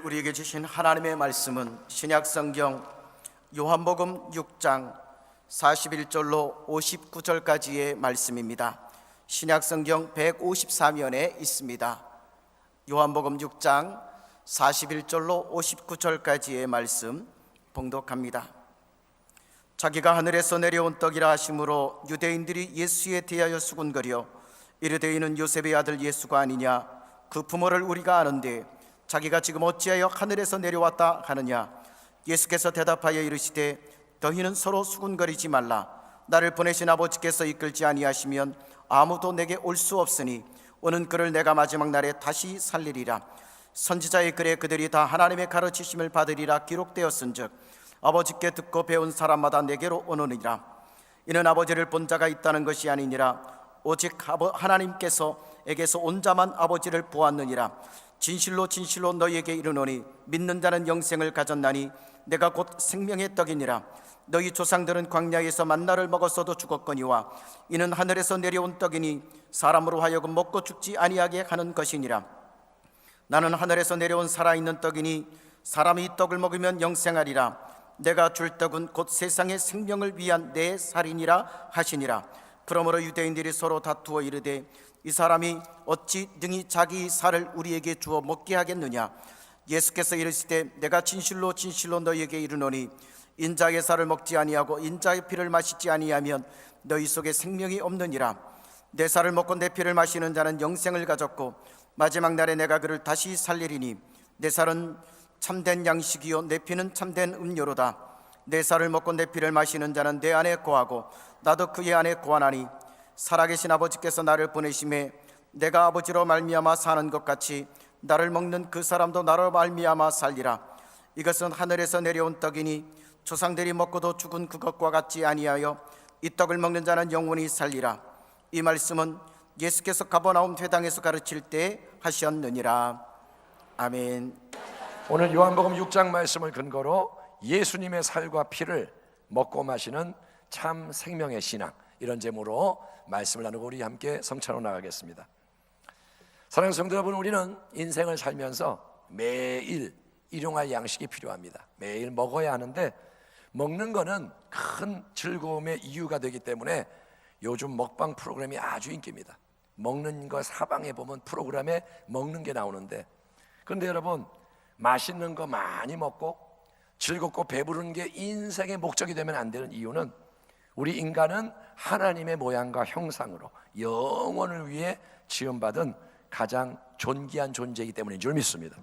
우리에게 주신 하나님의 말씀은 신약성경 요한복음 6장 41절로 59절까지의 말씀입니다. 신약성경 153면에 있습니다. 요한복음 6장 41절로 59절까지의 말씀 봉독합니다. 자기가 하늘에서 내려온 떡이라 하심으로 유대인들이 예수에 대하여 수군거려 이르되 이는 요셉의 아들 예수가 아니냐, 그 부모를 우리가 아는데 자기가 지금 어찌하여 하늘에서 내려왔다 하느냐. 예수께서 대답하여 이르시되 너희는 서로 수군거리지 말라. 나를 보내신 아버지께서 이끌지 아니하시면 아무도 내게 올 수 없으니 오는 그를 내가 마지막 날에 다시 살리리라. 선지자의 글에 그들이 다 하나님의 가르치심을 받으리라 기록되었은즉 아버지께 듣고 배운 사람마다 내게로 오느니라. 이는 아버지를 본 자가 있다는 것이 아니니라 오직 하나님께서 에게서 온 자만 아버지를 보았느니라. 진실로 진실로 너희에게 이르노니 믿는 자는 영생을 가졌나니 내가 곧 생명의 떡이니라. 너희 조상들은 광야에서 만나를 먹었어도 죽었거니와 이는 하늘에서 내려온 떡이니 사람으로 하여금 먹고 죽지 아니하게 하는 것이니라. 나는 하늘에서 내려온 살아있는 떡이니 사람이 이 떡을 먹으면 영생하리라. 내가 줄 떡은 곧 세상의 생명을 위한 내 살이니라 하시니라. 그러므로 유대인들이 서로 다투어 이르되 이 사람이 어찌 능히 자기 살을 우리에게 주어 먹게 하겠느냐. 예수께서 이르시되 내가 진실로 진실로 너희에게 이르노니 인자의 살을 먹지 아니하고 인자의 피를 마시지 아니하면 너희 속에 생명이 없느니라. 내 살을 먹고 내 피를 마시는 자는 영생을 가졌고 마지막 날에 내가 그를 다시 살리리니 내 살은 참된 양식이요 내 피는 참된 음료로다. 내 살을 먹고 내 피를 마시는 자는 내 안에 거하고 나도 그의 안에 거하나니 살아계신 아버지께서 나를 보내심에 내가 아버지로 말미암아 사는 것 같이 나를 먹는 그 사람도 나로 말미암아 살리라. 이것은 하늘에서 내려온 떡이니 조상들이 먹고도 죽은 그것과 같지 아니하여 이 떡을 먹는 자는 영원히 살리라. 이 말씀은 예수께서 가버나움 회당에서 가르칠 때 하셨느니라. 아멘. 오늘 요한복음 6장 말씀을 근거로 예수님의 살과 피를 먹고 마시는 참 생명의 신앙, 이런 제목으로 말씀을 나누고 우리 함께 성찬으로 나가겠습니다. 사랑하는 성도 여러분, 우리는 인생을 살면서 매일 일용할 양식이 필요합니다. 매일 먹어야 하는데 먹는 거는 큰 즐거움의 이유가 되기 때문에 요즘 먹방 프로그램이 아주 인기입니다. 먹는 거 사방에 보면 프로그램에 먹는 게 나오는데, 그런데 여러분, 맛있는 거 많이 먹고 즐겁고 배부른 게 인생의 목적이 되면 안 되는 이유는 우리 인간은 하나님의 모양과 형상으로 영원을 위해 지음받은 가장 존귀한 존재이기 때문인 줄 믿습니다.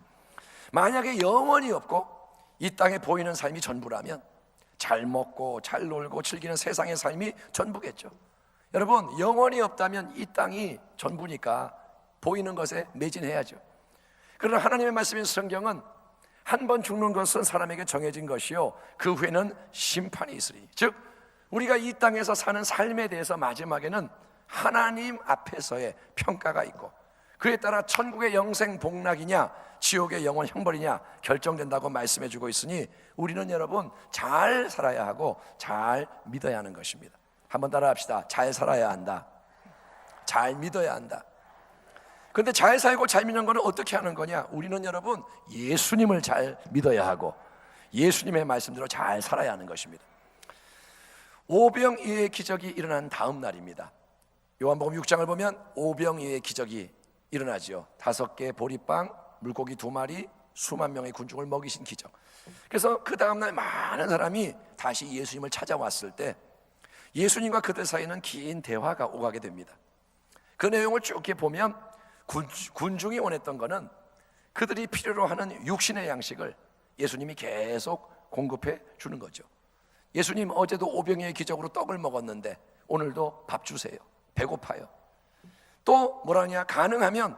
만약에 영원이 없고 이 땅에 보이는 삶이 전부라면 잘 먹고 잘 놀고 즐기는 세상의 삶이 전부겠죠. 여러분, 영원이 없다면 이 땅이 전부니까 보이는 것에 매진해야죠. 그러나 하나님의 말씀인 성경은 한 번 죽는 것은 사람에게 정해진 것이요 그 후에는 심판이 있으리. 즉 우리가 이 땅에서 사는 삶에 대해서 마지막에는 하나님 앞에서의 평가가 있고 그에 따라 천국의 영생 복락이냐 지옥의 영원 형벌이냐 결정된다고 말씀해 주고 있으니 우리는 여러분 잘 살아야 하고 잘 믿어야 하는 것입니다. 한번 따라 합시다. 잘 살아야 한다. 잘 믿어야 한다. 그런데 잘 살고 잘 믿는 것은 어떻게 하는 거냐? 우리는 여러분 예수님을 잘 믿어야 하고 예수님의 말씀대로 잘 살아야 하는 것입니다. 오병이어의 기적이 일어난 다음 날입니다. 요한복음 6장을 보면 오병이어의 기적이 일어나죠. 5개 보리빵, 물고기 2마리, 수만 명의 군중을 먹이신 기적. 그래서 그 다음 날 많은 사람이 다시 예수님을 찾아왔을 때 예수님과 그들 사이는 긴 대화가 오가게 됩니다. 그 내용을 쭉 보면 군중이 원했던 것은 그들이 필요로 하는 육신의 양식을 예수님이 계속 공급해 주는 거죠. 예수님 어제도 오병이어의 기적으로 떡을 먹었는데 오늘도 밥 주세요. 배고파요. 또 뭐라냐, 가능하면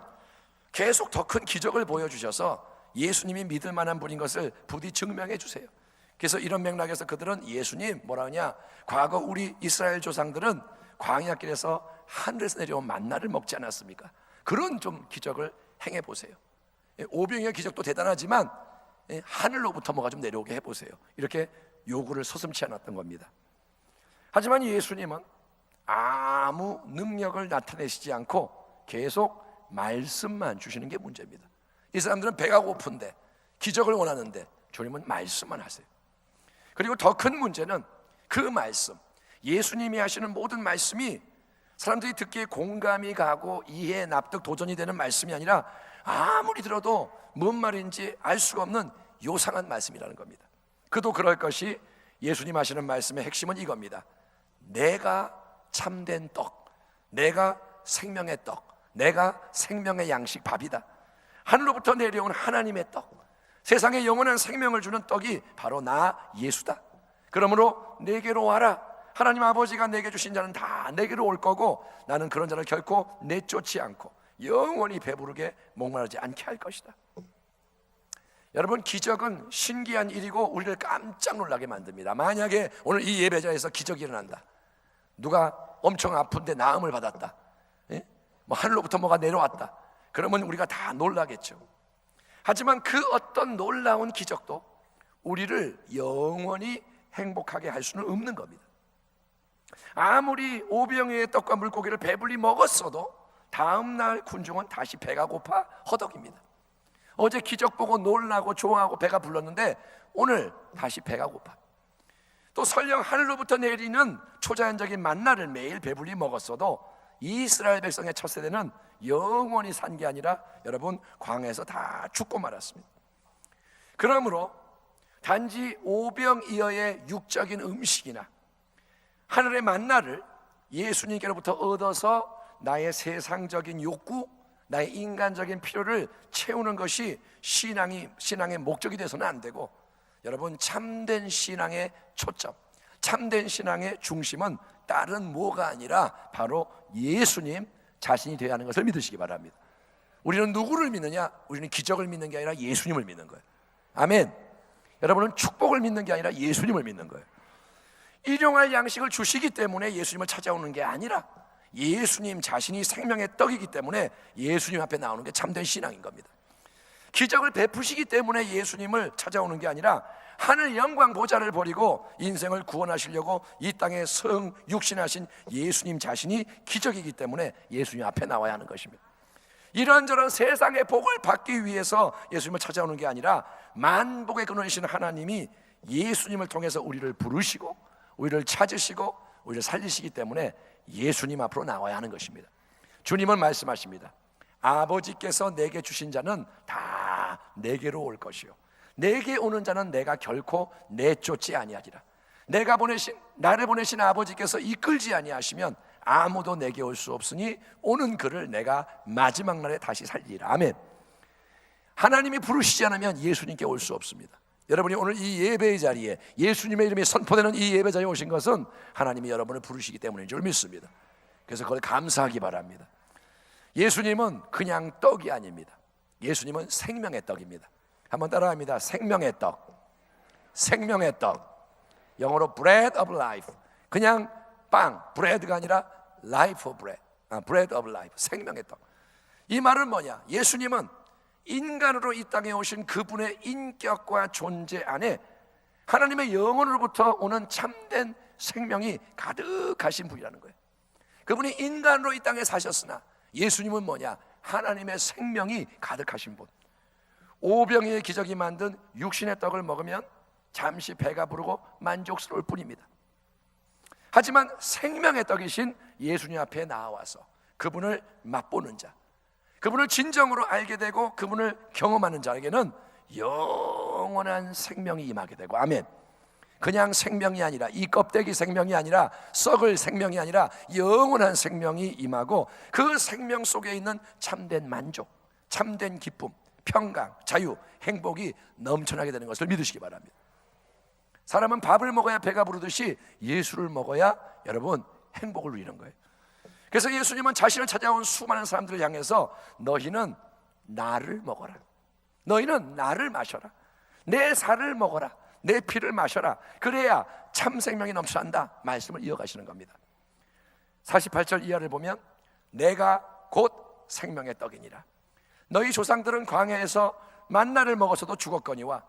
계속 더 큰 기적을 보여주셔서 예수님이 믿을 만한 분인 것을 부디 증명해 주세요. 그래서 이런 맥락에서 그들은 예수님 뭐라냐, 과거 우리 이스라엘 조상들은 광야길에서 하늘에서 내려온 만나를 먹지 않았습니까? 그런 좀 기적을 행해 보세요. 오병이어 기적도 대단하지만 하늘로부터 뭐가 좀 내려오게 해보세요. 이렇게 요구를 서슴지 않았던 겁니다. 하지만 예수님은 아무 능력을 나타내시지 않고 계속 말씀만 주시는 게 문제입니다. 이 사람들은 배가 고픈데 기적을 원하는데 주님은 말씀만 하세요. 그리고 더 큰 문제는 그 말씀, 예수님이 하시는 모든 말씀이 사람들이 듣기에 공감이 가고 이해, 납득, 도전이 되는 말씀이 아니라 아무리 들어도 뭔 말인지 알 수가 없는 요상한 말씀이라는 겁니다. 그도 그럴 것이 예수님 하시는 말씀의 핵심은 이겁니다. 내가 참된 떡, 내가 생명의 떡, 내가 생명의 양식 밥이다. 하늘로부터 내려온 하나님의 떡, 세상에 영원한 생명을 주는 떡이 바로 나 예수다. 그러므로 내게로 와라. 하나님 아버지가 내게 주신 자는 다 내게로 올 거고 나는 그런 자를 결코 내쫓지 않고 영원히 배부르게 목마르지 않게 할 것이다. 여러분, 기적은 신기한 일이고 우리를 깜짝 놀라게 만듭니다. 만약에 오늘 이 예배자에서 기적이 일어난다, 누가 엄청 아픈데 나음을 받았다, 뭐 하늘로부터 뭐가 내려왔다, 그러면 우리가 다 놀라겠죠. 하지만 그 어떤 놀라운 기적도 우리를 영원히 행복하게 할 수는 없는 겁니다. 아무리 오병이의 떡과 물고기를 배불리 먹었어도 다음날 군중은 다시 배가 고파 허덕입니다. 어제 기적 보고 놀라고 좋아하고 배가 불렀는데 오늘 다시 배가 고파. 또 설령 하늘로부터 내리는 초자연적인 만나를 매일 배불리 먹었어도 이스라엘 백성의 첫 세대는 영원히 산 게 아니라 여러분 광야에서 다 죽고 말았습니다. 그러므로 단지 오병이어의 육적인 음식이나 하늘의 만나를 예수님께로부터 얻어서 나의 세상적인 욕구, 나의 인간적인 필요를 채우는 것이 신앙의 목적이 돼서는 안 되고, 여러분 참된 신앙의 초점, 참된 신앙의 중심은 다른 뭐가 아니라 바로 예수님 자신이 되어야 하는 것을 믿으시기 바랍니다. 우리는 누구를 믿느냐? 우리는 기적을 믿는 게 아니라 예수님을 믿는 거예요. 아멘. 여러분은 축복을 믿는 게 아니라 예수님을 믿는 거예요. 일용할 양식을 주시기 때문에 예수님을 찾아오는 게 아니라 예수님 자신이 생명의 떡이기 때문에 예수님 앞에 나오는 게 참된 신앙인 겁니다. 기적을 베푸시기 때문에 예수님을 찾아오는 게 아니라 하늘 영광 보좌를 버리고 인생을 구원하시려고 이 땅에 육신하신 예수님 자신이 기적이기 때문에 예수님 앞에 나와야 하는 것입니다. 이런저런 세상의 복을 받기 위해서 예수님을 찾아오는 게 아니라 만복의 근원이신 하나님이 예수님을 통해서 우리를 부르시고 우리를 찾으시고 우리를 살리시기 때문에 예수님 앞으로 나와야 하는 것입니다. 주님은 말씀하십니다. 아버지께서 내게 주신 자는 다 내게로 올 것이요 내게 오는 자는 내가 결코 내쫓지 아니하리라. 나를 보내신 아버지께서 이끌지 아니하시면 아무도 내게 올 수 없으니 오는 그를 내가 마지막 날에 다시 살리리라. 아멘. 하나님이 부르시지 않으면 예수님께 올 수 없습니다. 여러분이 오늘 이 예배의 자리에 예수님의 이름이 선포되는 이 예배 자리에 오신 것은 하나님이 여러분을 부르시기 때문인 줄 믿습니다. 그래서 그걸 감사하기 바랍니다. 예수님은 그냥 떡이 아닙니다. 예수님은 생명의 떡입니다. 한번 따라합니다. 생명의 떡. 생명의 떡. 영어로 bread of life. 그냥 빵, bread가 아니라 life of bread. bread of life. 생명의 떡. 이 말은 뭐냐? 예수님은 인간으로 이 땅에 오신 그분의 인격과 존재 안에 하나님의 영혼으로부터 오는 참된 생명이 가득하신 분이라는 거예요. 그분이 인간으로 이 땅에 사셨으나 예수님은 뭐냐? 하나님의 생명이 가득하신 분. 오병이의 기적이 만든 육신의 떡을 먹으면 잠시 배가 부르고 만족스러울 뿐입니다. 하지만 생명의 떡이신 예수님 앞에 나와서 그분을 맛보는 자, 그분을 진정으로 알게 되고 그분을 경험하는 자에게는 영원한 생명이 임하게 되고, 아멘. 그냥 생명이 아니라, 이 껍데기 생명이 아니라, 썩을 생명이 아니라 영원한 생명이 임하고 그 생명 속에 있는 참된 만족, 참된 기쁨, 평강, 자유, 행복이 넘쳐나게 되는 것을 믿으시기 바랍니다. 사람은 밥을 먹어야 배가 부르듯이 예수를 먹어야 여러분 행복을 누리는 거예요. 그래서 예수님은 자신을 찾아온 수많은 사람들을 향해서 너희는 나를 먹어라, 너희는 나를 마셔라, 내 살을 먹어라, 내 피를 마셔라, 그래야 참 생명이 넘쳐난다 말씀을 이어가시는 겁니다. 48절 이하를 보면 내가 곧 생명의 떡이니라. 너희 조상들은 광야에서 만나를 먹어서도 죽었거니와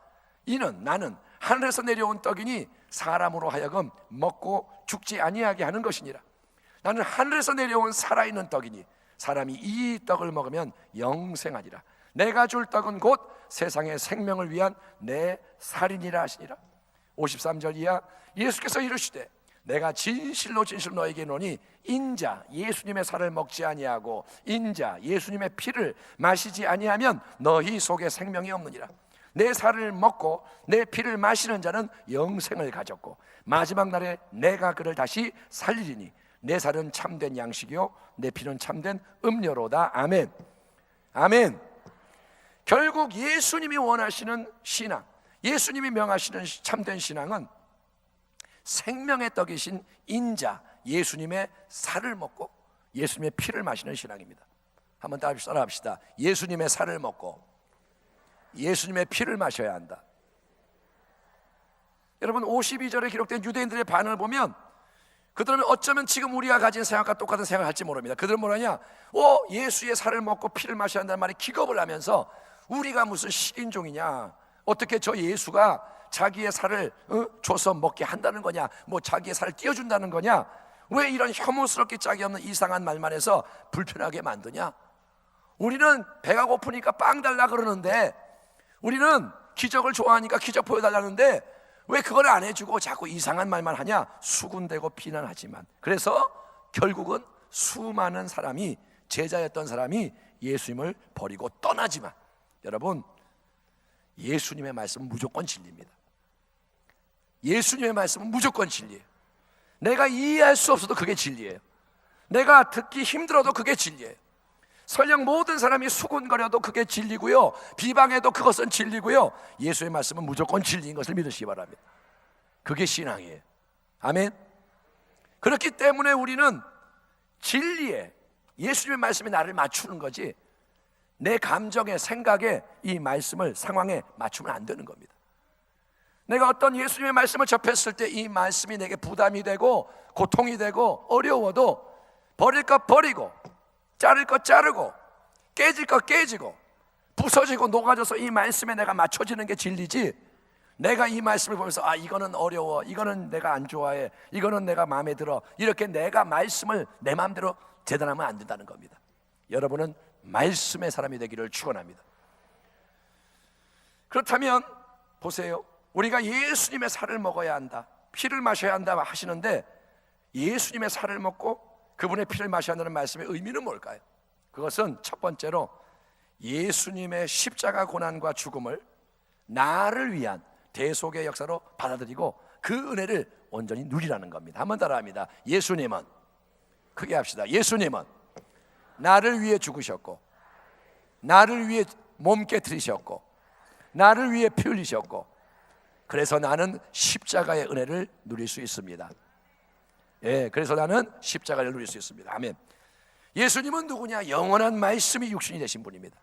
이는 나는 하늘에서 내려온 떡이니 사람으로 하여금 먹고 죽지 아니하게 하는 것이니라. 나는 하늘에서 내려온 살아있는 떡이니 사람이 이 떡을 먹으면 영생하리라. 내가 줄 떡은 곧 세상의 생명을 위한 내 살이니라 하시니라. 53절 이하 예수께서 이르시되 내가 진실로 진실로 너에게 이르노니 인자 예수님의 살을 먹지 아니하고 인자 예수님의 피를 마시지 아니하면 너희 속에 생명이 없느니라. 내 살을 먹고 내 피를 마시는 자는 영생을 가졌고 마지막 날에 내가 그를 다시 살리리니 내 살은 참된 양식이요 내 피는 참된 음료로다. 아멘. 아멘. 결국 예수님이 원하시는 신앙, 예수님이 명하시는 참된 신앙은 생명의 떡이신 인자 예수님의 살을 먹고 예수님의 피를 마시는 신앙입니다. 한번 따라합시다. 예수님의 살을 먹고 예수님의 피를 마셔야 한다. 여러분 52절에 기록된 유대인들의 반응을 보면 그들은 어쩌면 지금 우리가 가진 생각과 똑같은 생각을 할지 모릅니다. 그들은 뭐라냐? 예수의 살을 먹고 피를 마셔야 한다는 말에 기겁을 하면서 우리가 무슨 식인종이냐? 어떻게 저 예수가 자기의 살을 줘서 먹게 한다는 거냐? 뭐 자기의 살을 띄워준다는 거냐? 왜 이런 혐오스럽게 짝이 없는 이상한 말만 해서 불편하게 만드냐? 우리는 배가 고프니까 빵 달라 그러는데, 우리는 기적을 좋아하니까 기적 보여달라는데 왜 그걸 안 해주고 자꾸 이상한 말만 하냐? 수군대고 비난하지만, 그래서 결국은 수많은 사람이, 제자였던 사람이 예수님을 버리고 떠나지만, 여러분 예수님의 말씀은 무조건 진리입니다. 예수님의 말씀은 무조건 진리예요. 내가 이해할 수 없어도 그게 진리예요. 내가 듣기 힘들어도 그게 진리예요. 설령 모든 사람이 수군거려도 그게 진리고요, 비방해도 그것은 진리고요, 예수의 말씀은 무조건 진리인 것을 믿으시기 바랍니다. 그게 신앙이에요. 아멘. 그렇기 때문에 우리는 진리에, 예수님의 말씀이 나를 맞추는 거지 내 감정에, 생각에 이 말씀을, 상황에 맞추면 안 되는 겁니다. 내가 어떤 예수님의 말씀을 접했을 때 이 말씀이 내게 부담이 되고 고통이 되고 어려워도 버릴 것 버리고 자를 것 자르고 깨질 것 깨지고 부서지고 녹아져서 이 말씀에 내가 맞춰지는 게 진리지, 내가 이 말씀을 보면서 이거는 어려워, 이거는 내가 안 좋아해, 이거는 내가 마음에 들어, 이렇게 내가 말씀을 내 마음대로 재단하면 안 된다는 겁니다. 여러분은 말씀의 사람이 되기를 축원합니다. 그렇다면 보세요, 우리가 예수님의 살을 먹어야 한다, 피를 마셔야 한다 하시는데 예수님의 살을 먹고 그분의 피를 마셔야 한다는 말씀의 의미는 뭘까요? 그것은 첫 번째로 예수님의 십자가 고난과 죽음을 나를 위한 대속의 역사로 받아들이고 그 은혜를 온전히 누리라는 겁니다. 한번 따라합니다. 예수님은, 크게 합시다. 예수님은 나를 위해 죽으셨고 나를 위해 몸 깨뜨리셨고 나를 위해 피 흘리셨고, 그래서 나는 십자가의 은혜를 누릴 수 있습니다. 그래서 나는 십자가를 누릴 수 있습니다. 아멘. 예수님은 누구냐? 영원한 말씀이 육신이 되신 분입니다.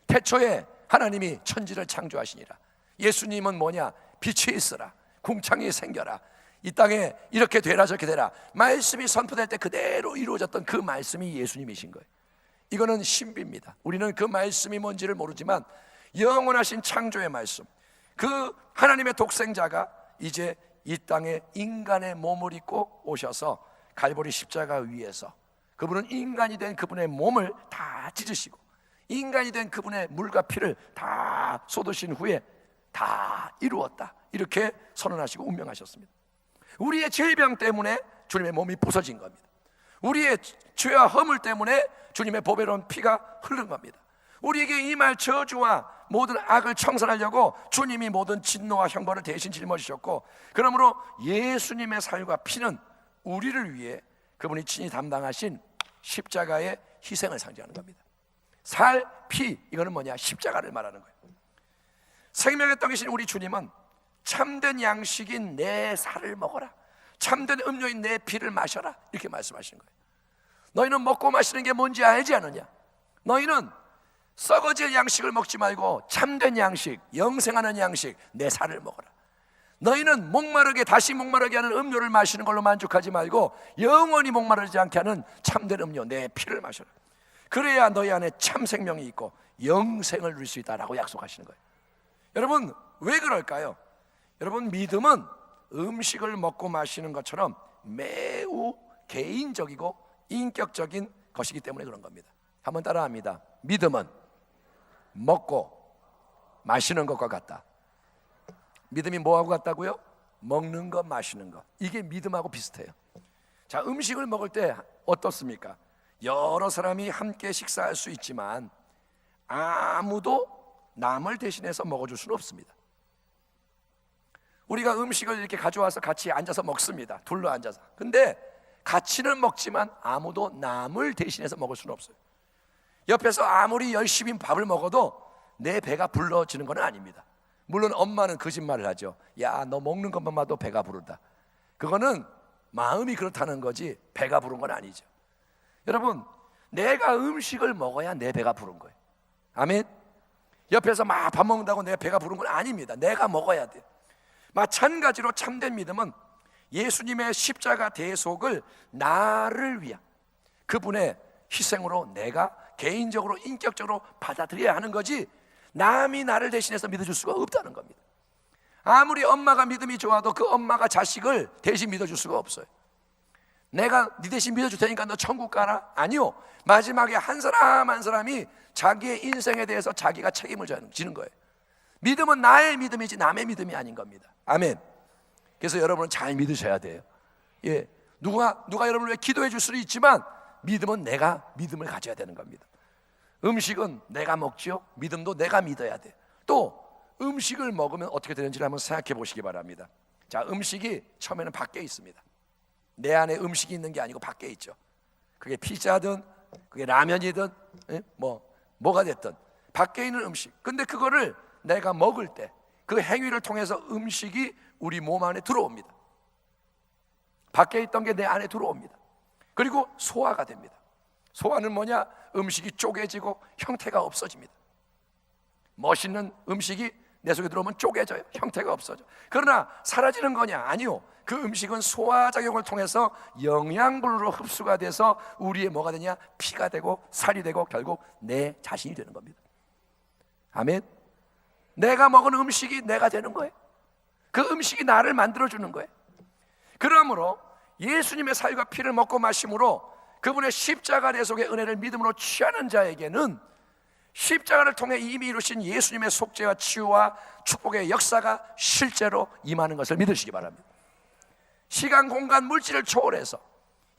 태초에 하나님이 천지를 창조하시니라. 예수님은 뭐냐? 빛이 있어라, 궁창이 생겨라, 이 땅에 이렇게 되라 저렇게 되라, 말씀이 선포될 때 그대로 이루어졌던 그 말씀이 예수님이신 거예요. 이거는 신비입니다. 우리는 그 말씀이 뭔지를 모르지만 영원하신 창조의 말씀, 그 하나님의 독생자가 이제 이 땅에 인간의 몸을 입고 오셔서 갈보리 십자가 위에서 그분은 인간이 된 그분의 몸을 다 찢으시고 인간이 된 그분의 물과 피를 다 쏟으신 후에 다 이루었다, 이렇게 선언하시고 운명하셨습니다. 우리의 질병 때문에 주님의 몸이 부서진 겁니다. 우리의 죄와 허물 때문에 주님의 보배로운 피가 흐른 겁니다. 우리에게 임할 저주와 모든 악을 청산하려고 주님이 모든 진노와 형벌을 대신 짊어지셨고, 그러므로 예수님의 살과 피는 우리를 위해 그분이 친히 담당하신 십자가의 희생을 상징하는 겁니다. 살, 피, 이거는 뭐냐? 십자가를 말하는 거예요. 생명의 떡이신 우리 주님은 참된 양식인 내 살을 먹어라, 참된 음료인 내 피를 마셔라, 이렇게 말씀하시는 거예요. 너희는 먹고 마시는 게 뭔지 알지 않느냐? 너희는 썩어질 양식을 먹지 말고 참된 양식, 영생하는 양식, 내 살을 먹어라. 너희는 목마르게, 다시 목마르게 하는 음료를 마시는 걸로 만족하지 말고 영원히 목마르지 않게 하는 참된 음료, 내 피를 마셔라. 그래야 너희 안에 참 생명이 있고 영생을 누릴 수 있다라고 약속하시는 거예요. 여러분, 왜 그럴까요? 여러분, 믿음은 음식을 먹고 마시는 것처럼 매우 개인적이고 인격적인 것이기 때문에 그런 겁니다. 한번 따라합니다. 믿음은 먹고 마시는 것과 같다. 믿음이 뭐하고 같다고요? 먹는 것, 마시는 것. 이게 믿음하고 비슷해요. 자, 음식을 먹을 때 어떻습니까? 여러 사람이 함께 식사할 수 있지만 아무도 남을 대신해서 먹어줄 수는 없습니다. 우리가 음식을 이렇게 가져와서 같이 앉아서 먹습니다. 둘러 앉아서. 근데 같이는 먹지만 아무도 남을 대신해서 먹을 수는 없어요. 옆에서 아무리 열심히 밥을 먹어도 내 배가 불러지는 건 아닙니다. 물론 엄마는 거짓말을 하죠. 야, 너 먹는 것만 봐도 배가 부르다. 그거는 마음이 그렇다는 거지 배가 부른 건 아니죠. 여러분, 내가 음식을 먹어야 내 배가 부른 거예요. 아멘. 옆에서 막 밥 먹는다고 내 배가 부른 건 아닙니다. 내가 먹어야 돼요. 마찬가지로 참된 믿음은 예수님의 십자가 대속을 나를 위한 그분의 희생으로 내가 개인적으로 인격적으로 받아들여야 하는 거지, 남이 나를 대신해서 믿어줄 수가 없다는 겁니다. 아무리 엄마가 믿음이 좋아도 그 엄마가 자식을 대신 믿어줄 수가 없어요. 내가 네 대신 믿어줄 테니까 너 천국 가라? 아니요. 마지막에 한 사람 한 사람이 자기의 인생에 대해서 자기가 책임을 지는 거예요. 믿음은 나의 믿음이지 남의 믿음이 아닌 겁니다. 아멘. 그래서 여러분은 잘 믿으셔야 돼요. 예, 누가 여러분을 위해 기도해 줄 수는 있지만 믿음은 내가 믿음을 가져야 되는 겁니다. 음식은 내가 먹지요. 믿음도 내가 믿어야 돼요. 또 음식을 먹으면 어떻게 되는지를 한번 생각해 보시기 바랍니다. 자, 음식이 처음에는 밖에 있습니다. 내 안에 음식이 있는 게 아니고 밖에 있죠. 그게 피자든 그게 라면이든 뭐가 됐든 밖에 있는 음식. 근데 그거를 내가 먹을 때 그 행위를 통해서 음식이 우리 몸 안에 들어옵니다. 밖에 있던 게 내 안에 들어옵니다. 그리고 소화가 됩니다. 소화는 뭐냐? 음식이 쪼개지고 형태가 없어집니다. 멋있는 음식이 내 속에 들어오면 쪼개져요. 형태가 없어져. 그러나 사라지는 거냐? 아니요. 그 음식은 소화작용을 통해서 영양분으로 흡수가 돼서 우리의 뭐가 되냐? 피가 되고 살이 되고 결국 내 자신이 되는 겁니다. 아멘. 내가 먹은 음식이 내가 되는 거예요. 그 음식이 나를 만들어주는 거예요. 그러므로 예수님의 살과 피를 먹고 마심으로 그분의 십자가 대속의 은혜를 믿음으로 취하는 자에게는 십자가를 통해 이미 이루신 예수님의 속죄와 치유와 축복의 역사가 실제로 임하는 것을 믿으시기 바랍니다. 시간, 공간, 물질을 초월해서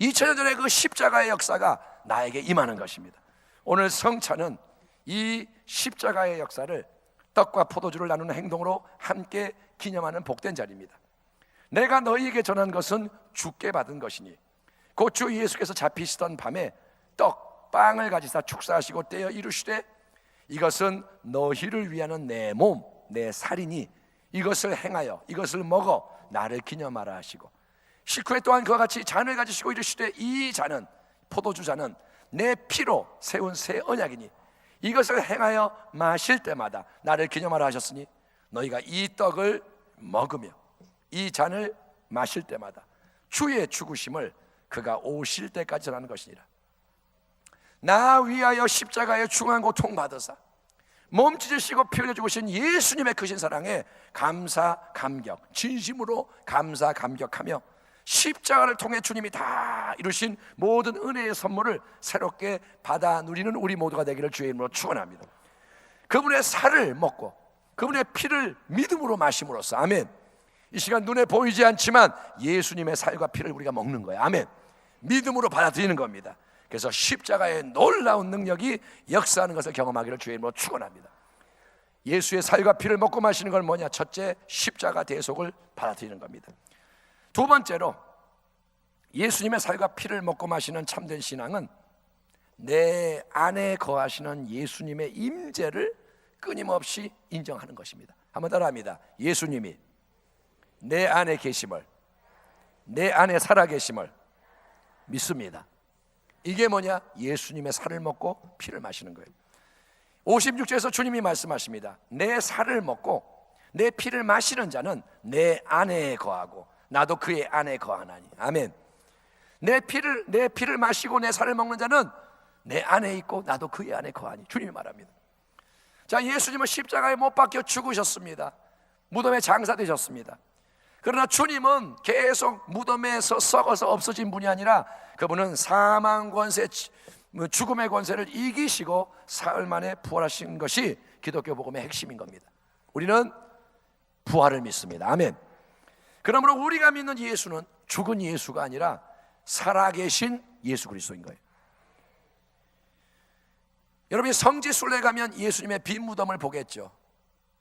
2000년 전의 그 십자가의 역사가 나에게 임하는 것입니다. 오늘 성찬은 이 십자가의 역사를 떡과 포도주를 나누는 행동으로 함께 기념하는 복된 자리입니다. 내가 너희에게 전한 것은 주께 받은 것이니 곧 주 예수께서 잡히시던 밤에 떡, 빵을 가지사 축사하시고 떼어 이루시되 이것은 너희를 위하는 내 몸, 내 살이니 이것을 행하여 이것을 먹어 나를 기념하라 하시고 식후에 또한 그와 같이 잔을 가지시고 이르시되 이 잔은 포도주 잔은 내 피로 세운 새 언약이니 이것을 행하여 마실 때마다 나를 기념하라 하셨으니 너희가 이 떡을 먹으며 이 잔을 마실 때마다 주의 죽으심을 그가 오실 때까지 전하는 것이니라. 나 위하여 십자가에 중한 고통 받으사 몸 찢으시고 피 흘려 죽으신 예수님의 크신 사랑에 감사 감격, 진심으로 감사 감격하며 십자가를 통해 주님이 다 이루신 모든 은혜의 선물을 새롭게 받아 누리는 우리 모두가 되기를 주의 이름으로 축원합니다. 그분의 살을 먹고 그분의 피를 믿음으로 마심으로써 아멘. 이 시간 눈에 보이지 않지만 예수님의 살과 피를 우리가 먹는 거예요. 아멘. 믿음으로 받아들이는 겁니다. 그래서 십자가의 놀라운 능력이 역사하는 것을 경험하기를 주의 이름으로 축원합니다. 예수의 살과 피를 먹고 마시는 건 뭐냐? 첫째, 십자가 대속을 받아들이는 겁니다. 두 번째로 예수님의 살과 피를 먹고 마시는 참된 신앙은 내 안에 거하시는 예수님의 임재를 끊임없이 인정하는 것입니다. 한번 따라합니다. 예수님이 내 안에 계심을, 내 안에 살아계심을 믿습니다. 이게 뭐냐? 예수님의 살을 먹고 피를 마시는 거예요. 56절에서 주님이 말씀하십니다. 내 살을 먹고 내 피를 마시는 자는 내 안에 거하고 나도 그의 안에 거하나니. 아멘. 내 피를 마시고 내 살을 먹는 자는 내 안에 있고 나도 그의 안에 거하니. 주님이 말합니다. 자, 예수님은 십자가에 못 박혀 죽으셨습니다. 무덤에 장사되셨습니다. 그러나 주님은 계속 무덤에서 썩어서 없어진 분이 아니라 그분은 사망 권세 죽음의 권세를 이기시고 사흘 만에 부활하신 것이 기독교 복음의 핵심인 겁니다. 우리는 부활을 믿습니다. 아멘. 그러므로 우리가 믿는 예수는 죽은 예수가 아니라 살아계신 예수 그리스도인 거예요. 여러분이 성지순례 가면 예수님의 빈 무덤을 보겠죠.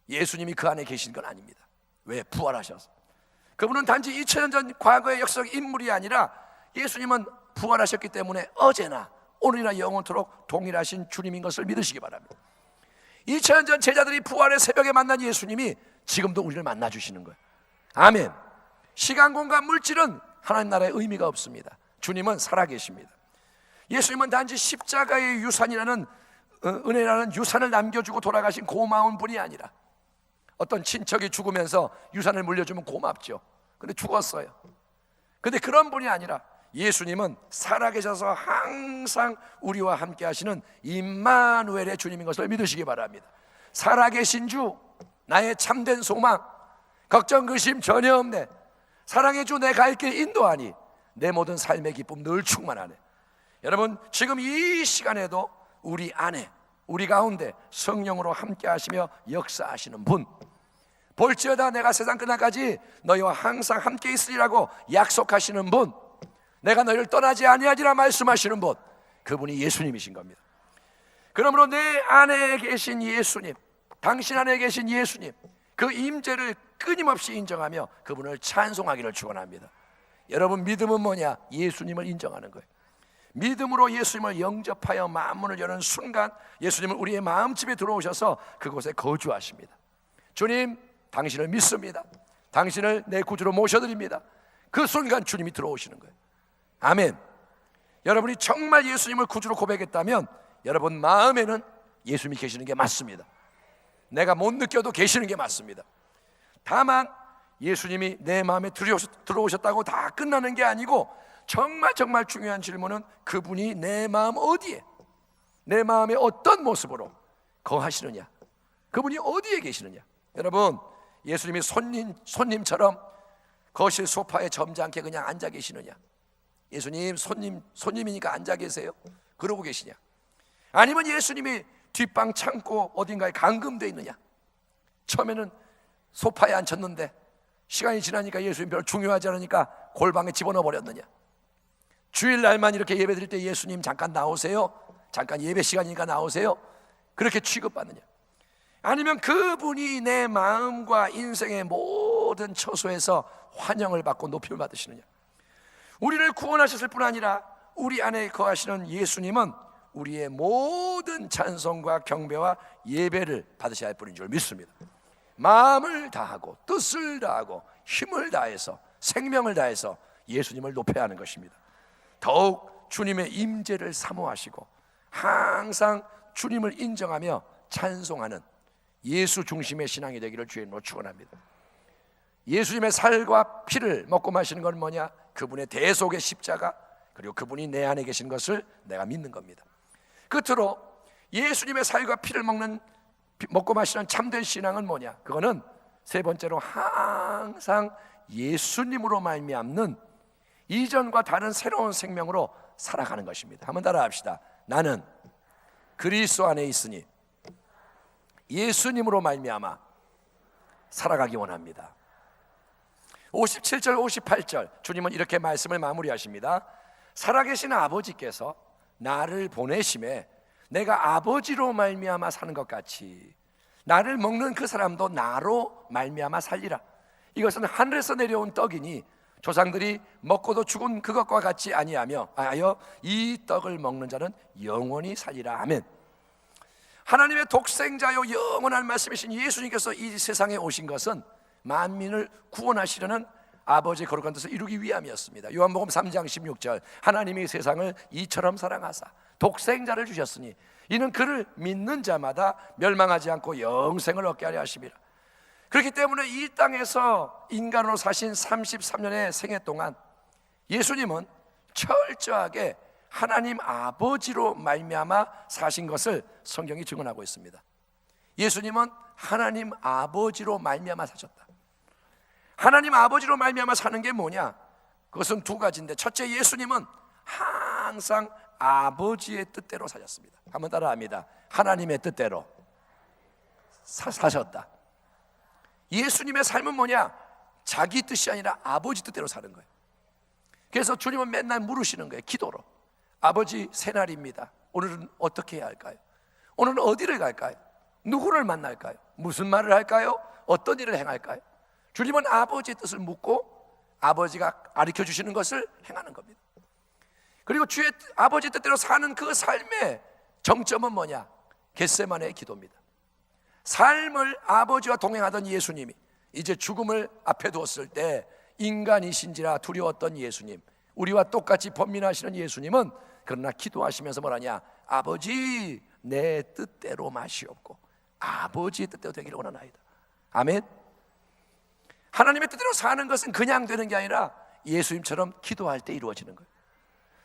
예수님이 그 안에 계신 건 아닙니다. 왜? 부활하셔서. 그분은 단지 2000년 전 과거의 역사적 인물이 아니라 예수님은 부활하셨기 때문에 어제나 오늘이나 영원토록 동일하신 주님인 것을 믿으시기 바랍니다. 2000년 전 제자들이 부활의 새벽에 만난 예수님이 지금도 우리를 만나주시는 거예요. 아멘. 시간, 공간, 물질은 하나님 나라의 의미가 없습니다. 주님은 살아계십니다. 예수님은 단지 십자가의 유산이라는 은혜라는 유산을 남겨주고 돌아가신 고마운 분이 아니라, 어떤 친척이 죽으면서 유산을 물려주면 고맙죠. 근데 죽었어요. 근데 그런 분이 아니라 예수님은 살아계셔서 항상 우리와 함께 하시는 임마누엘의 주님인 것을 믿으시기 바랍니다. 살아계신 주, 나의 참된 소망, 걱정 근심 전혀 없네, 사랑의 주 내 갈 길 인도하니 내 모든 삶의 기쁨 늘 충만하네. 여러분, 지금 이 시간에도 우리 안에, 우리 가운데 성령으로 함께 하시며 역사하시는 분, 볼지어다 내가 세상 끝날까지 너희와 항상 함께 있으리라고 약속하시는 분, 내가 너희를 떠나지 아니하리라 말씀하시는 분, 그분이 예수님이신 겁니다. 그러므로 내 안에 계신 예수님, 당신 안에 계신 예수님, 그 임재를 끊임없이 인정하며 그분을 찬송하기를 축원합니다. 여러분, 믿음은 뭐냐? 예수님을 인정하는 거예요. 믿음으로 예수님을 영접하여 마음문을 여는 순간 예수님은 우리의 마음집에 들어오셔서 그곳에 거주하십니다. 주님, 당신을 믿습니다. 당신을 내 구주로 모셔드립니다. 그 순간 주님이 들어오시는 거예요. 아멘. 여러분이 정말 예수님을 구주로 고백했다면 여러분 마음에는 예수님이 계시는 게 맞습니다. 내가 못 느껴도 계시는 게 맞습니다. 다만 예수님이 내 마음에 들어오셨다고 다 끝나는 게 아니고, 정말 중요한 질문은 그분이 내 마음 어디에, 내 마음의 어떤 모습으로 거하시느냐, 그분이 어디에 계시느냐. 여러분, 예수님이 손님처럼 거실 소파에 점잖게 그냥 앉아 계시느냐, 예수님 손님이니까 앉아 계세요 그러고 계시냐, 아니면 예수님이 뒷방 창고 어딘가에 감금되어 있느냐, 처음에는 소파에 앉혔는데 시간이 지나니까 예수님 별로 중요하지 않으니까 골방에 집어넣어 버렸느냐, 주일날만 이렇게 예배 드릴 때 예수님 잠깐 나오세요, 잠깐 예배 시간이니까 나오세요, 그렇게 취급받느냐, 아니면 그분이 내 마음과 인생의 모든 처소에서 환영을 받고 높임을 받으시느냐. 우리를 구원하셨을 뿐 아니라 우리 안에 거하시는 예수님은 우리의 모든 찬송과 경배와 예배를 받으셔야 할 분인 줄 믿습니다. 마음을 다하고 뜻을 다하고 힘을 다해서 생명을 다해서 예수님을 높여야 하는 것입니다. 더욱 주님의 임재를 사모하시고 항상 주님을 인정하며 찬송하는 예수 중심의 신앙이 되기를 주님으로 축원합니다. 예수님의 살과 피를 먹고 마시는 건 뭐냐? 그분의 대속의 십자가, 그리고 그분이 내 안에 계신 것을 내가 믿는 겁니다. 끝으로 예수님의 살과 피를 먹고 마시는 참된 신앙은 뭐냐? 그거는 세 번째로 항상 예수님으로 말미암는 이전과 다른 새로운 생명으로 살아가는 것입니다. 한번 따라합시다. 나는 그리스도 안에 있으니 예수님으로 말미암아 살아가기 원합니다. 57절 58절 주님은 이렇게 말씀을 마무리하십니다. 살아계신 아버지께서 나를 보내심에 내가 아버지로 말미암아 사는 것 같이 나를 먹는 그 사람도 나로 말미암아 살리라. 이것은 하늘에서 내려온 떡이니 조상들이 먹고도 죽은 그것과 같이 아니하며 이 떡을 먹는 자는 영원히 살리라. 아멘. 하나님의 독생자요 영원한 말씀이신 예수님께서 이 세상에 오신 것은 만민을 구원하시려는 아버지의 거룩한 뜻을 이루기 위함이었습니다. 요한복음 3장 16절 하나님이 세상을 이처럼 사랑하사 독생자를 주셨으니 이는 그를 믿는 자마다 멸망하지 않고 영생을 얻게 하려 하심이라. 그렇기 때문에 이 땅에서 인간으로 사신 33년의 생애 동안 예수님은 철저하게 하나님 아버지로 말미암아 사신 것을 성경이 증언하고 있습니다. 예수님은 하나님 아버지로 말미암아 사셨다. 하나님 아버지로 말미암아 사는 게 뭐냐? 그것은 두 가지인데, 첫째, 예수님은 항상 아버지의 뜻대로 사셨습니다. 한번 따라합니다. 하나님의 뜻대로 사셨다. 예수님의 삶은 뭐냐? 자기 뜻이 아니라 아버지 뜻대로 사는 거예요. 그래서 주님은 맨날 물으시는 거예요. 기도로. 아버지, 새날입니다. 오늘은 어떻게 해야 할까요? 오늘은 어디를 갈까요? 누구를 만날까요? 무슨 말을 할까요? 어떤 일을 행할까요? 주님은 아버지의 뜻을 묻고 아버지가 가르쳐 주시는 것을 행하는 겁니다. 그리고 주의 아버지 뜻대로 사는 그 삶의 정점은 뭐냐? 겟세마네의 기도입니다. 삶을 아버지와 동행하던 예수님이 이제 죽음을 앞에 두었을 때 인간이신지라 두려웠던 예수님, 우리와 똑같이 번민하시는 예수님은 그러나 기도하시면서 뭐라냐? 아버지, 내 뜻대로 마시옵고 아버지의 뜻대로 되기를 원하나이다. 아멘. 하나님의 뜻대로 사는 것은 그냥 되는 게 아니라 예수님처럼 기도할 때 이루어지는 거예요.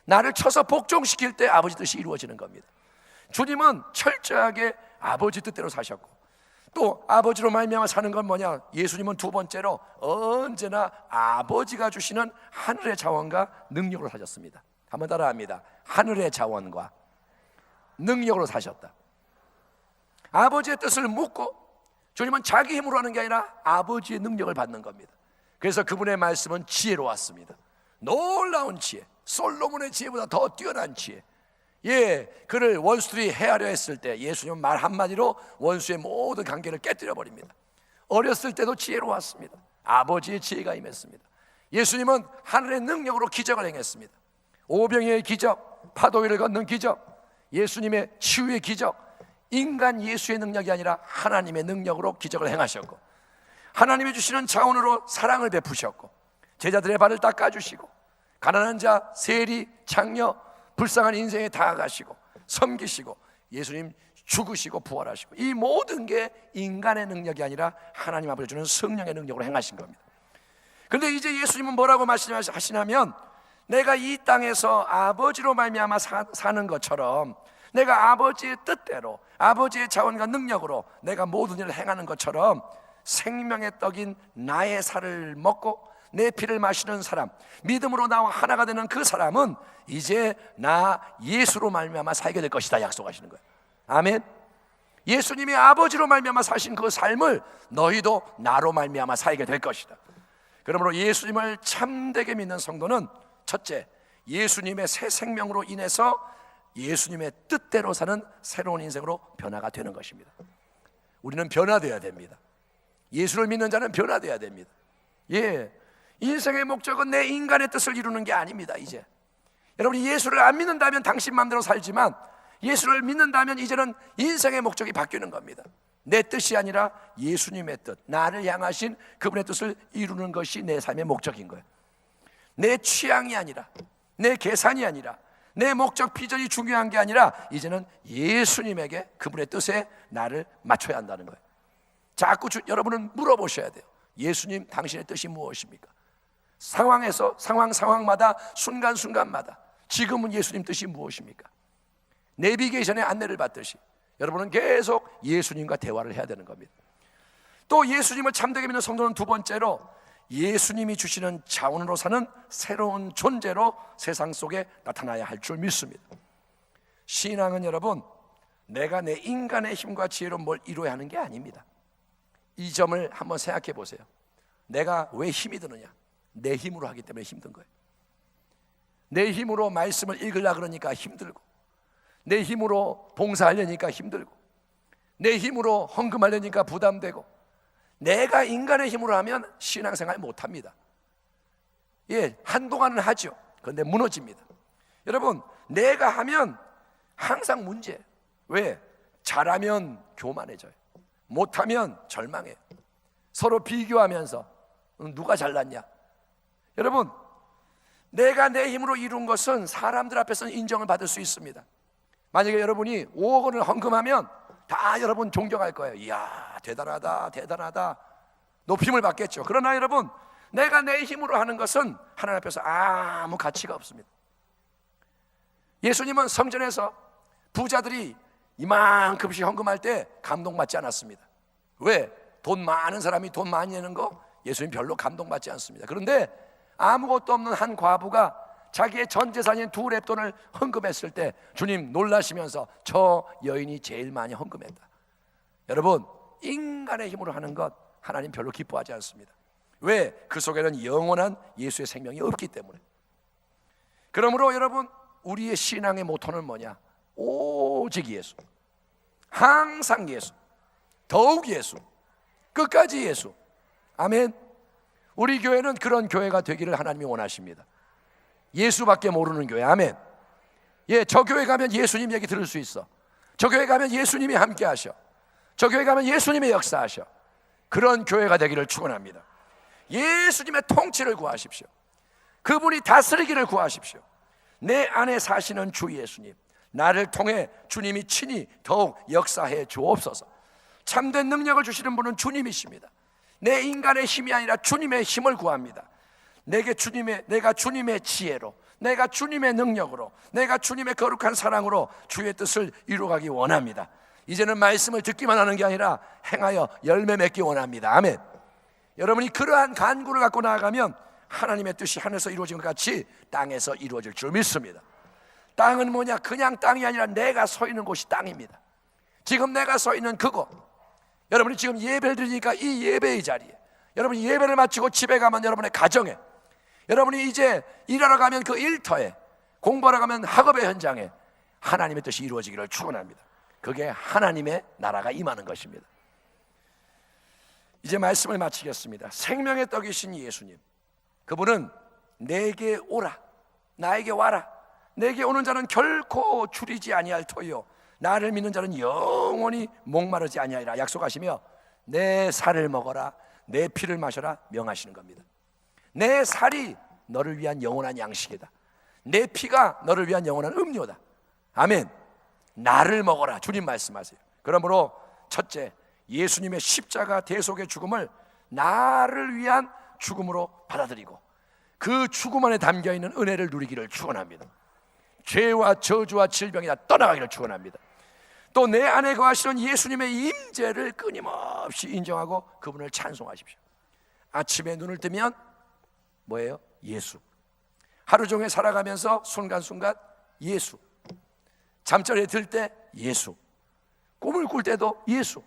나를 쳐서 복종시킬 때 아버지 뜻이 이루어지는 겁니다. 주님은 철저하게 아버지 뜻대로 사셨고, 또 아버지로 말미암아 사는 건 뭐냐? 예수님은 두 번째로 언제나 아버지가 주시는 하늘의 자원과 능력으로 사셨습니다. 한번 따라합니다. 하늘의 자원과 능력으로 사셨다. 아버지의 뜻을 묻고 주님은 자기 힘으로 하는 게 아니라 아버지의 능력을 받는 겁니다. 그래서 그분의 말씀은 지혜로웠습니다. 놀라운 지혜, 솔로몬의 지혜보다 더 뛰어난 지혜. 예, 그를 원수들이 해하려 했을 때 예수님은 말 한마디로 원수의 모든 관계를 깨뜨려 버립니다. 어렸을 때도 지혜로웠습니다. 아버지의 지혜가 임했습니다. 예수님은 하늘의 능력으로 기적을 행했습니다. 오병이의 기적, 파도 위를 걷는 기적, 예수님의 치유의 기적, 인간 예수의 능력이 아니라 하나님의 능력으로 기적을 행하셨고, 하나님이 주시는 자원으로 사랑을 베푸셨고, 제자들의 발을 닦아주시고, 가난한 자, 세리, 장녀, 불쌍한 인생에 다가가시고 섬기시고, 예수님 죽으시고 부활하시고, 이 모든 게 인간의 능력이 아니라 하나님 아버지 주는 성령의 능력으로 행하신 겁니다. 그런데 이제 예수님은 뭐라고 말씀하시냐면, 내가 이 땅에서 아버지로 말미암아 사는 것처럼, 내가 아버지의 뜻대로 아버지의 자원과 능력으로 내가 모든 일을 행하는 것처럼 생명의 떡인 나의 살을 먹고 내 피를 마시는 사람, 믿음으로 나와 하나가 되는 그 사람은 이제 나 예수로 말미암아 살게 될 것이다 약속하시는 거예요. 아멘. 예수님이 아버지로 말미암아 사신 그 삶을 너희도 나로 말미암아 살게 될 것이다. 그러므로 예수님을 참되게 믿는 성도는 첫째, 예수님의 새 생명으로 인해서 예수님의 뜻대로 사는 새로운 인생으로 변화가 되는 것입니다. 우리는 변화되어야 됩니다. 예수를 믿는 자는 변화되어야 됩니다. 예, 인생의 목적은 내 인간의 뜻을 이루는 게 아닙니다. 이제 여러분이 예수를 안 믿는다면 당신 마음대로 살지만, 예수를 믿는다면 이제는 인생의 목적이 바뀌는 겁니다. 내 뜻이 아니라 예수님의 뜻, 나를 향하신 그분의 뜻을 이루는 것이 내 삶의 목적인 거예요. 내 취향이 아니라, 내 계산이 아니라, 내 목적 비전이 중요한 게 아니라 이제는 예수님에게 그분의 뜻에 나를 맞춰야 한다는 거예요. 자꾸 여러분은 물어보셔야 돼요. 예수님, 당신의 뜻이 무엇입니까? 상황마다, 순간순간마다 지금은 예수님 뜻이 무엇입니까? 내비게이션의 안내를 받듯이 여러분은 계속 예수님과 대화를 해야 되는 겁니다. 또 예수님을 참되게 믿는 성도는 두 번째로 예수님이 주시는 자원으로 사는 새로운 존재로 세상 속에 나타나야 할 줄 믿습니다. 신앙은 여러분, 내가 내 인간의 힘과 지혜로 뭘 이루어야 하는 게 아닙니다. 이 점을 한번 생각해 보세요. 내가 왜 힘이 드느냐? 내 힘으로 하기 때문에 힘든 거예요. 내 힘으로 말씀을 읽으려고 그러니까 힘들고, 내 힘으로 봉사하려니까 힘들고, 내 힘으로 헌금하려니까 부담되고, 내가 인간의 힘으로 하면 신앙생활 못합니다. 예, 한동안은 하죠. 그런데 무너집니다. 여러분, 내가 하면 항상 문제예요. 왜? 잘하면 교만해져요. 못하면 절망해요. 서로 비교하면서 누가 잘났냐. 여러분, 내가 내 힘으로 이룬 것은 사람들 앞에서는 인정을 받을 수 있습니다. 만약에 여러분이 5억 원을 헌금하면 다 여러분 존경할 거예요. 이야, 대단하다, 대단하다, 높임을 받겠죠. 그러나 여러분, 내가 내 힘으로 하는 것은 하나님 앞에서 아무 가치가 없습니다. 예수님은 성전에서 부자들이 이만큼씩 헌금할 때 감동받지 않았습니다. 왜? 돈 많은 사람이 돈 많이 내는 거 예수님 별로 감동받지 않습니다. 그런데 아무것도 없는 한 과부가 자기의 전 재산인 2렙돈을 헌금했을 때 주님 놀라시면서 저 여인이 제일 많이 헌금했다. 여러분, 인간의 힘으로 하는 것 하나님 별로 기뻐하지 않습니다. 왜? 그 속에는 영원한 예수의 생명이 없기 때문에. 그러므로 여러분, 우리의 신앙의 모토는 뭐냐? 오직 예수, 항상 예수, 더욱 예수, 끝까지 예수. 아멘. 우리 교회는 그런 교회가 되기를 하나님이 원하십니다. 예수밖에 모르는 교회. 아멘. 예, 저 교회 가면 예수님 얘기 들을 수 있어. 저 교회 가면 예수님이 함께 하셔. 저 교회 가면 예수님의 역사하셔. 그런 교회가 되기를 축원합니다. 예수님의 통치를 구하십시오. 그분이 다스리기를 구하십시오. 내 안에 사시는 주 예수님, 나를 통해 주님이 친히 더욱 역사해 주옵소서. 참된 능력을 주시는 분은 주님이십니다. 내 인간의 힘이 아니라 주님의 힘을 구합니다. 내가 주님의 지혜로, 내가 주님의 능력으로, 내가 주님의 거룩한 사랑으로 주의 뜻을 이루어가기 원합니다. 이제는 말씀을 듣기만 하는 게 아니라 행하여 열매 맺기 원합니다. 아멘. 여러분이 그러한 간구를 갖고 나아가면 하나님의 뜻이 하늘에서 이루어진 것 같이 땅에서 이루어질 줄 믿습니다. 땅은 뭐냐? 그냥 땅이 아니라 내가 서 있는 곳이 땅입니다. 지금 내가 서 있는 그곳, 여러분이 지금 예배를 드리니까 이 예배의 자리에, 여러분이 예배를 마치고 집에 가면 여러분의 가정에, 여러분이 이제 일하러 가면 그 일터에, 공부하러 가면 학업의 현장에 하나님의 뜻이 이루어지기를 축원합니다. 그게 하나님의 나라가 임하는 것입니다. 이제 말씀을 마치겠습니다. 생명의 떡이신 예수님, 그분은 내게 오라, 나에게 와라, 내게 오는 자는 결코 줄이지 아니할 터요, 나를 믿는 자는 영원히 목마르지 아니하리라 약속하시며 내 살을 먹어라, 내 피를 마셔라 명하시는 겁니다. 내 살이 너를 위한 영원한 양식이다. 내 피가 너를 위한 영원한 음료다. 아멘. 나를 먹어라, 주님 말씀하세요. 그러므로 첫째, 예수님의 십자가 대속의 죽음을 나를 위한 죽음으로 받아들이고 그 죽음 안에 담겨있는 은혜를 누리기를 축원합니다. 죄와 저주와 질병이 다 떠나가기를 축원합니다. 또 내 안에 거하시는 예수님의 임재를 끊임없이 인정하고 그분을 찬송하십시오. 아침에 눈을 뜨면 뭐예요? 예수. 하루 종일 살아가면서 순간순간 예수. 잠자리에 들 때 예수. 꿈을 꿀 때도 예수.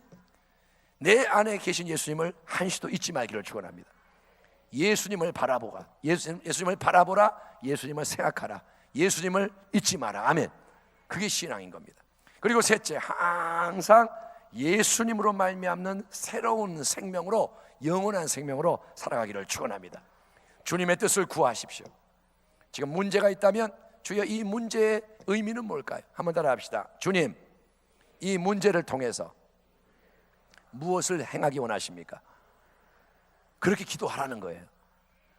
내 안에 계신 예수님을 한시도 잊지 말기를 축원합니다. 예수님을 바라보라. 예수님을 바라보라. 예수님을 생각하라. 예수님을 잊지 마라. 아멘. 그게 신앙인 겁니다. 그리고 셋째, 항상 예수님으로 말미암는 새로운 생명으로, 영원한 생명으로 살아가기를 축원합니다. 주님의 뜻을 구하십시오. 지금 문제가 있다면 주여 이 문제의 의미는 뭘까요? 한번 따라합시다. 주님, 이 문제를 통해서 무엇을 행하기 원하십니까? 그렇게 기도하라는 거예요.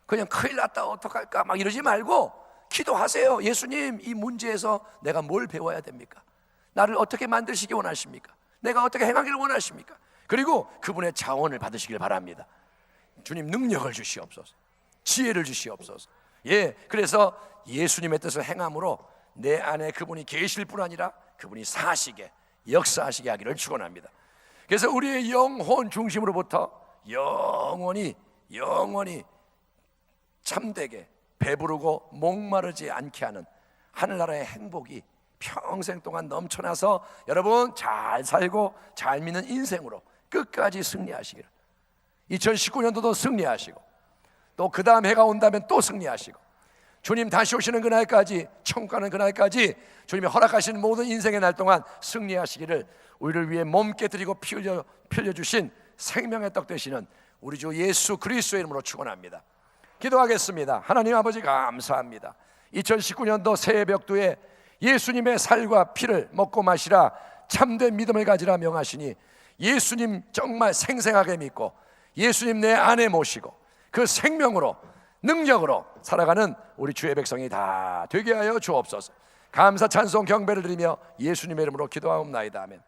그냥 큰일 났다 어떡할까 막 이러지 말고 기도하세요. 예수님, 이 문제에서 내가 뭘 배워야 됩니까? 나를 어떻게 만드시기 원하십니까? 내가 어떻게 행하기를 원하십니까? 그리고 그분의 자원을 받으시길 바랍니다. 주님, 능력을 주시옵소서, 지혜를 주시옵소서. 예, 그래서 예수님의 뜻을 행함으로 내 안에 그분이 계실 뿐 아니라 그분이 사시게, 역사하시게 하기를 축원합니다. 그래서 우리의 영혼 중심으로부터 영원히 참되게 배부르고 목마르지 않게 하는 하늘나라의 행복이 평생 동안 넘쳐나서 여러분 잘 살고 잘 믿는 인생으로 끝까지 승리하시기를, 2019년도도 승리하시고 또 그 다음 해가 온다면 또 승리하시고 주님 다시 오시는 그날까지, 천국 가는 그날까지 주님이 허락하신 모든 인생의 날 동안 승리하시기를 우리를 위해 몸 깨뜨리고 피 흘려주신 생명의 떡 되시는 우리 주 예수 그리스도의 이름으로 축원합니다. 기도하겠습니다. 하나님 아버지, 감사합니다. 2019년도 새해 벽두에 예수님의 살과 피를 먹고 마시라, 참된 믿음을 가지라 명하시니 예수님 정말 생생하게 믿고 예수님 내 안에 모시고 그 생명으로, 능력으로 살아가는 우리 주의 백성이 다 되게 하여 주옵소서. 감사 찬송 경배를 드리며 예수님의 이름으로 기도하옵나이다. 아멘.